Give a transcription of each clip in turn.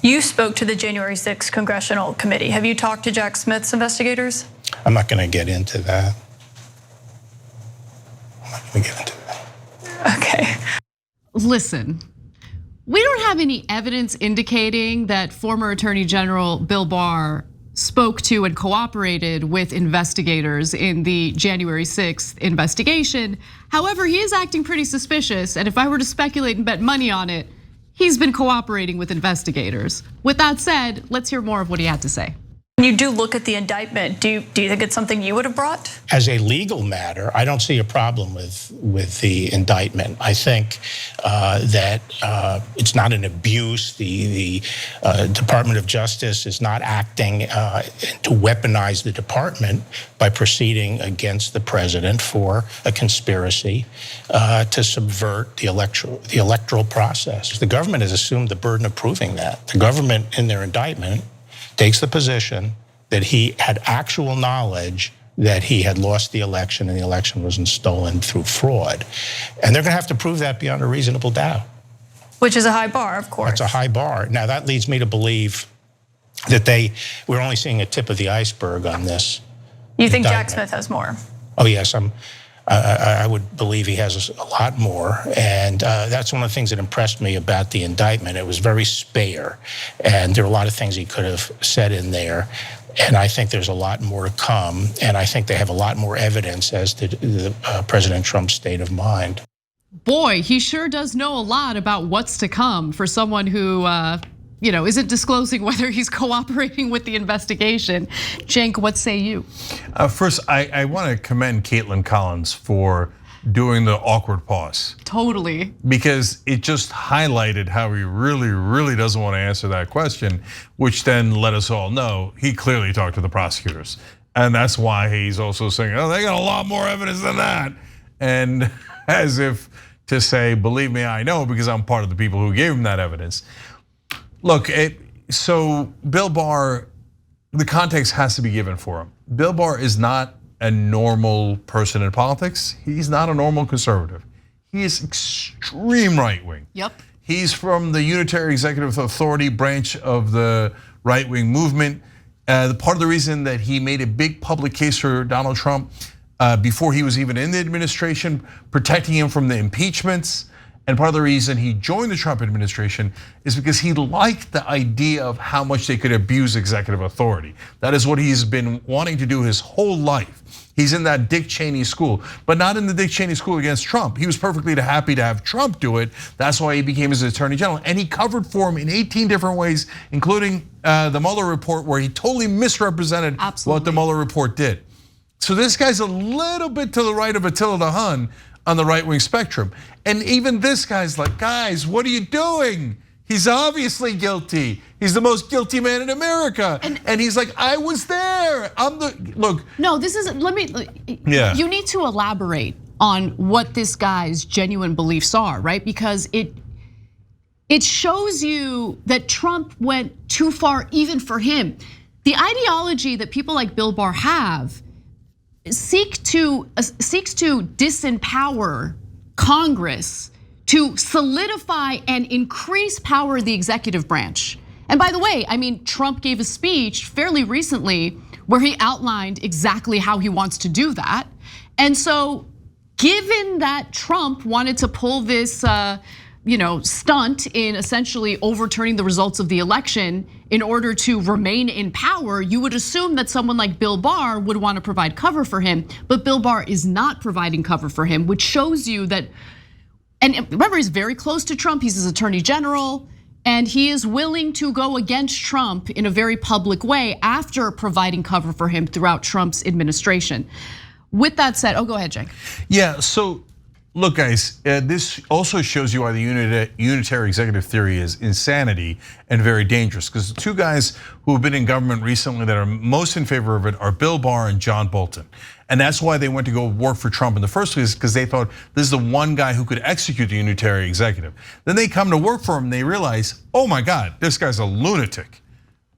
You spoke to the January 6th Congressional Committee. Have you talked to Jack Smith's investigators? I'm not going to get into that. Okay. Listen, we don't have any evidence indicating that former Attorney General Bill Barr spoke to and cooperated with investigators in the January 6th investigation. However, he is acting pretty suspicious, and if I were to speculate and bet money on it, he's been cooperating with investigators. With that said, let's hear more of what he had to say. When you do look at the indictment, do you think it's something you would have brought? As a legal matter, I don't see a problem with the indictment. I think that it's not an abuse. The Department of Justice is not acting to weaponize the department by proceeding against the president for a conspiracy to subvert the electoral process. The government has assumed the burden of proving that. The government, in their indictment, takes the position that he had actual knowledge that he had lost the election and the election wasn't stolen through fraud. And they're gonna have to prove that beyond a reasonable doubt. Which is a high bar, of course. That's a high bar. Now that leads me to believe that we're only seeing a tip of the iceberg on this. You think Jack Smith has more? Oh yes, I would believe he has a lot more, and that's one of the things that impressed me about the indictment. It was very spare, and there are a lot of things he could have said in there, and I think there's a lot more to come, and I think they have a lot more evidence as to President Trump's state of mind. Boy, he sure does know a lot about what's to come for someone who isn't disclosing whether he's cooperating with the investigation. Cenk, what say you? First, I want to commend Caitlin Collins for doing the awkward pause. Totally. Because it just highlighted how he really, really doesn't want to answer that question, which then let us all know he clearly talked to the prosecutors. And that's why he's also saying, oh, they got a lot more evidence than that. And as if to say, believe me, I know, because I'm part of the people who gave him that evidence. Look, so Bill Barr, the context has to be given for him. Bill Barr is not a normal person in politics. He's not a normal conservative. He is extreme right wing. Yep. He's from the Unitary Executive Authority branch of the right wing movement. Part of the reason that he made a big public case for Donald Trump before he was even in the administration, protecting him from the impeachments. And part of the reason he joined the Trump administration is because he liked the idea of how much they could abuse executive authority. That is what he's been wanting to do his whole life. He's in that Dick Cheney school, but not in the Dick Cheney school against Trump. He was perfectly happy to have Trump do it. That's why he became his attorney general. And he covered for him in 18 different ways, including the Mueller report, where he totally misrepresented what the Mueller report did. So this guy's a little bit to the right of Attila the Hun on the right wing spectrum. And even this guy's like, guys, what are you doing? He's obviously guilty. He's the most guilty man in America. And he's like, I was there. Look. No, this is, you need to elaborate on what this guy's genuine beliefs are, right? Because it shows you that Trump went too far even for him. The ideology that people like Bill Barr have seeks to disempower Congress to solidify and increase power of the executive branch. And by the way, I mean, Trump gave a speech fairly recently where he outlined exactly how he wants to do that. And so given that Trump wanted to pull this stunt in essentially overturning the results of the election in order to remain in power, you would assume that someone like Bill Barr would want to provide cover for him, but Bill Barr is not providing cover for him, which shows you that, and remember, he's very close to Trump, he's his attorney general, and he is willing to go against Trump in a very public way after providing cover for him throughout Trump's administration. With that said, go ahead, Cenk. Yeah, so look, guys, this also shows you why the unitary executive theory is insanity and very dangerous. Because the two guys who have been in government recently that are most in favor of it are Bill Barr and John Bolton. And that's why they went to go work for Trump in the first place, because they thought this is the one guy who could execute the unitary executive. Then they come to work for him and they realize, oh my God, this guy's a lunatic.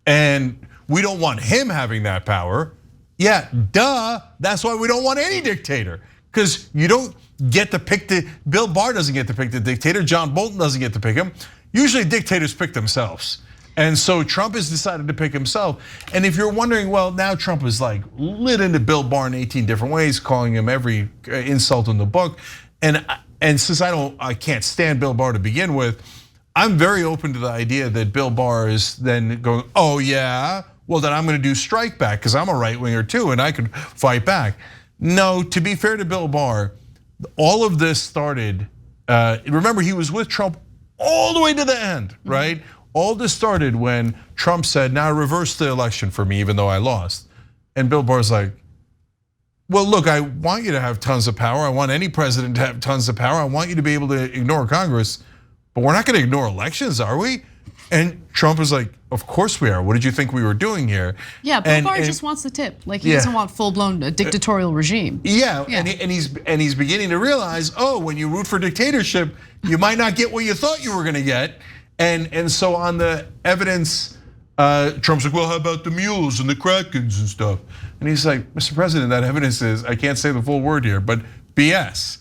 And we don't want him having that power. Yeah, duh, that's why we don't want any dictator. Because you don't get to pick Bill Barr doesn't get to pick the dictator, John Bolton doesn't get to pick him. Usually dictators pick themselves. And so Trump has decided to pick himself. And if you're wondering, well, now Trump is like lit into Bill Barr in 18 different ways, calling him every insult in the book. And since I can't stand Bill Barr to begin with, I'm very open to the idea that Bill Barr is then going, oh yeah, well then I'm gonna do strike back because I'm a right winger too and I could fight back. No, to be fair to Bill Barr, all of this started, remember he was with Trump all the way to the end, right? All this started when Trump said, now reverse the election for me even though I lost. And Bill Barr's like, well, look, I want you to have tons of power. I want any president to have tons of power. I want you to be able to ignore Congress, but we're not gonna ignore elections, are we? And Trump was like, of course we are. What did you think we were doing here? Yeah, Bill Barr just wants the tip. Like he doesn't want full-blown dictatorial regime. Yeah, and he's beginning to realize, oh, when you root for dictatorship, you might not get what you thought you were gonna get. And so on the evidence, Trump's like, well, how about the mules and the Krakens and stuff? And he's like, Mr. President, that evidence is, I can't say the full word here, but BS.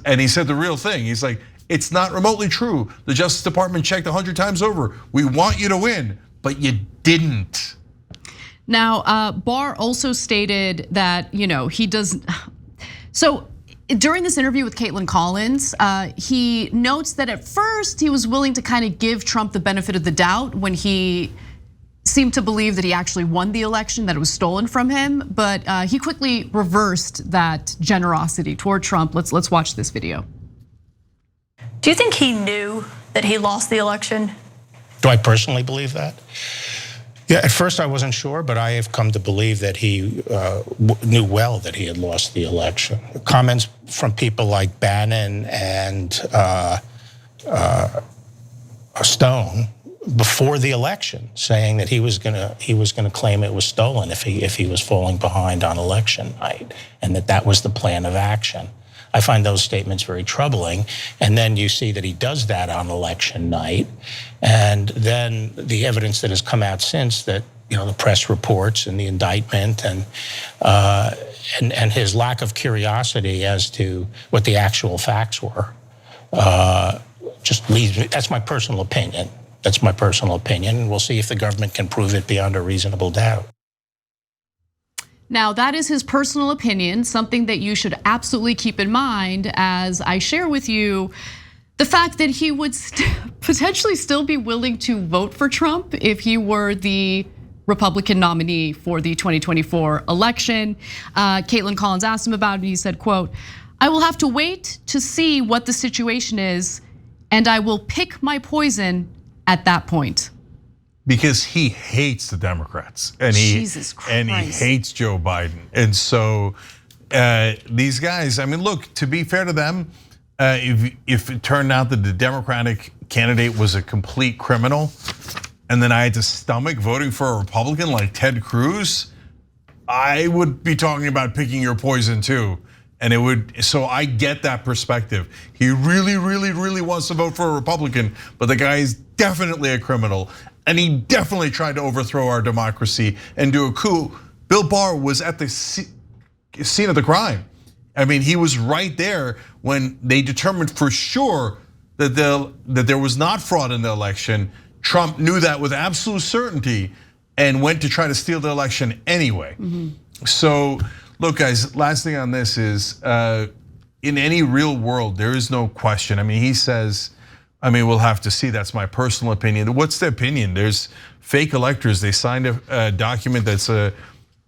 And he said the real thing. He's like, it's not remotely true. The Justice Department checked 100 times over. We want you to win, but you didn't. Now, Barr also stated that, he doesn't. So during this interview with Caitlin Collins, he notes that at first he was willing to kind of give Trump the benefit of the doubt when he seemed to believe that he actually won the election, that it was stolen from him, but he quickly reversed that generosity toward Trump. Let's watch this video. Do you think he knew that he lost the election? Do I personally believe that? Yeah, at first I wasn't sure, but I have come to believe that he knew well that he had lost the election. Comments from people like Bannon and Stone before the election, saying that he was gonna claim it was stolen if he was falling behind on election night, and that was the plan of action. I find those statements very troubling. And then you see that he does that on election night, and then the evidence that has come out since that, the press reports and the indictment and his lack of curiosity as to what the actual facts were, just leaves me. That's my personal opinion. That's my personal opinion, and we'll see if the government can prove it beyond a reasonable doubt. Now, that is his personal opinion, something that you should absolutely keep in mind as I share with you the fact that he would potentially still be willing to vote for Trump if he were the Republican nominee for the 2024 election. Caitlin Collins asked him about it, and he said, quote, I will have to wait to see what the situation is, and I will pick my poison at that point. Because he hates the Democrats and he hates Joe Biden. And so these guys, I mean, look, to be fair to them, if it turned out that the Democratic candidate was a complete criminal, and then I had to stomach voting for a Republican like Ted Cruz, I would be talking about picking your poison too. And it would, so I get that perspective. He really, really, really wants to vote for a Republican, but the guy is definitely a criminal. And he definitely tried to overthrow our democracy and do a coup. Bill Barr was at the scene of the crime. I mean, he was right there when they determined for sure that there was not fraud in the election. Trump knew that with absolute certainty and went to try to steal the election anyway. So, look, guys, last thing on this is, in any real world, there is no question. I mean, he says, we'll have to see. That's my personal opinion. What's the opinion? There's fake electors. They signed a document that's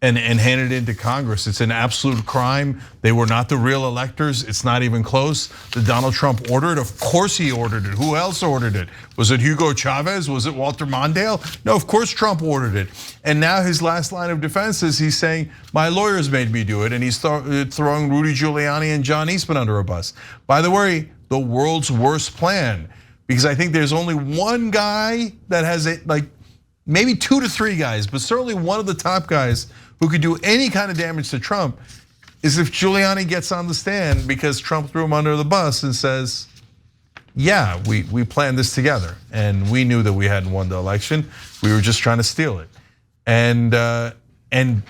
and handed it into Congress. It's an absolute crime. They were not the real electors. It's not even close. Did Donald Trump order it? Of course he ordered it. Who else ordered it? Was it Hugo Chavez? Was it Walter Mondale? No, of course Trump ordered it. And now his last line of defense is he's saying, my lawyers made me do it. And he's throwing Rudy Giuliani and John Eastman under a bus. By the way, the world's worst plan. Because I think there's only one guy that has it, like maybe 2 to 3 guys, but certainly one of the top guys who could do any kind of damage to Trump is if Giuliani gets on the stand because Trump threw him under the bus and says, yeah, we planned this together and we knew that we hadn't won the election. We were just trying to steal it. And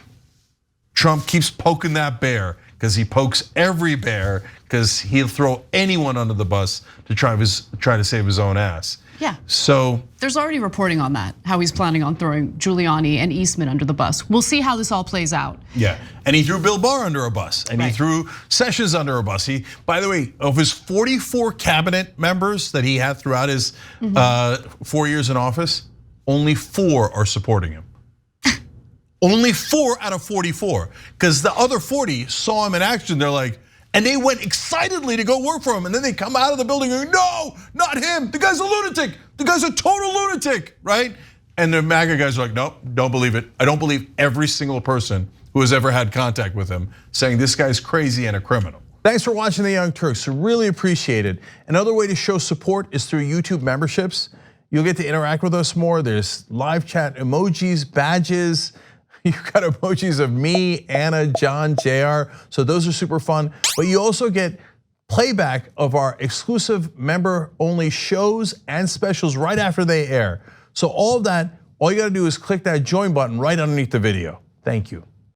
Trump keeps poking that bear, because he pokes every bear, because he'll throw anyone under the bus to try to save his own ass. Yeah. So there's already reporting on that, how he's planning on throwing Giuliani and Eastman under the bus. We'll see how this all plays out. yeah, and he threw Bill Barr under a bus, and he Right. threw Sessions under a bus. By the way, of his 44 cabinet members that he had throughout his 4 years in office, only 4 are supporting him. Only 4 out of 44, because the other 40 saw him in action. They're like, and they went excitedly to go work for him, and then they come out of the building going, no, not him. The guy's a lunatic. The guy's a total lunatic, right? And the MAGA guys are like, nope, don't believe it. I don't believe every single person who has ever had contact with him saying this guy's crazy and a criminal. Thanks for watching The Young Turks, really appreciate it. Another way to show support is through YouTube memberships. You'll get to interact with us more. There's live chat emojis, badges. You've got emojis of me, Anna, John, JR. So those are super fun. But you also get playback of our exclusive member-only shows and specials right after they air. So all of that, all you gotta do is click that join button right underneath the video. Thank you.